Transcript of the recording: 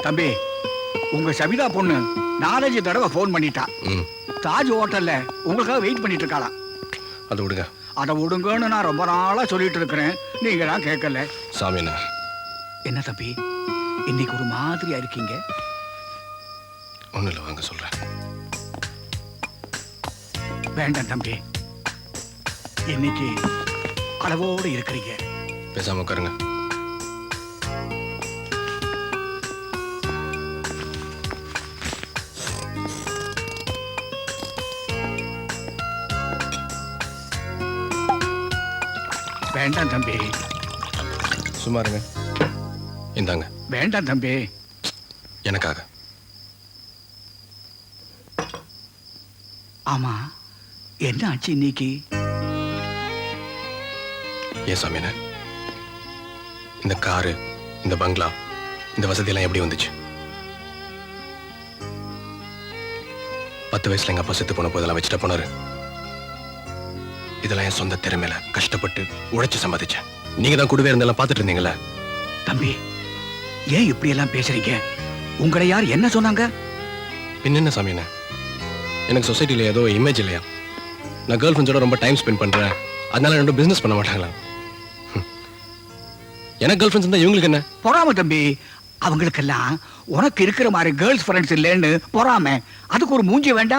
தம்பி, உங்க சபிதா பொண்ணு 4-5 தடவை போன் பண்ணிட்டா. தாஜ் ஹோட்டல்ல உங்களுக்காக வெயிட் பண்ணிட்டு இருக்காளாம். அதை விடுங்க. அதை விடுங்கன்னு நான் ரொம்ப நாளா சொல்லிட்டு இருக்கிறேன், நீங்க தான் கேட்கல. சாமி என்ன தம்பி, இன்னைக்கு ஒரு மாதிரியா இருக்கீங்க? ஒன்றும் இல்லை, வாங்க சொல்றேன். வேண்டாம் தம்பி, இன்னைக்கு அளவோடு இருக்கிறீங்க. பேசாம உட்காருங்க. வேண்டாம் தம்பி. சும்மா இருங்க. இந்தாங்க. வேண்டாம் தம்பி. எனக்காக. ஆமா, என்ன ஆச்சு இன்னைக்கு? ஏன் சாமியான, இந்த காரு, இந்த பங்களா, இந்த வசதியெல்லாம் எப்படி வந்துச்சு? 10 வயசுல எங்க அப்பா செத்து போன போதெல்லாம் வச்சுட்டு போனாரு. இதெல்லாம் என் சொந்த திறமையில கஷ்டப்பட்டு உழைச்சு சம்பாதிச்சேன். நீங்க தான் கூடவே இருந்தெல்லாம் பார்த்துட்டு இருந்தீங்களா? தம்பி, ஏன் இப்படி எல்லாம் பேசுறீங்க? உங்களை யார் என்ன சொன்னாங்க? பின்ன என்ன சாமியான, எனக்கு சொசைட்டில ஏதோ இமேஜ் இல்லையா? நான் கேர்ள் ஃப்ரெண்ட்ஸோட ரொம்ப டைம் ஸ்பெண்ட் பண்றேன், அதனால ரெண்டும் பிசினஸ் பண்ண மாட்டாங்களா? எனக்கு கேர்ள் ஃப்ரெண்ட்ஸ் இருந்தா இவங்களுக்கு என்ன? பொறாம தம்பி. அவங்களுக்கெல்லாம் உனக்கு இருக்கிற மாதிரி கேர்ள்ஸ் ஃப்ரெண்ட்ஸ் இல்லைன்னு பொறாம. அதுக்கு ஒரு மூஞ்சி வேண்டாம்?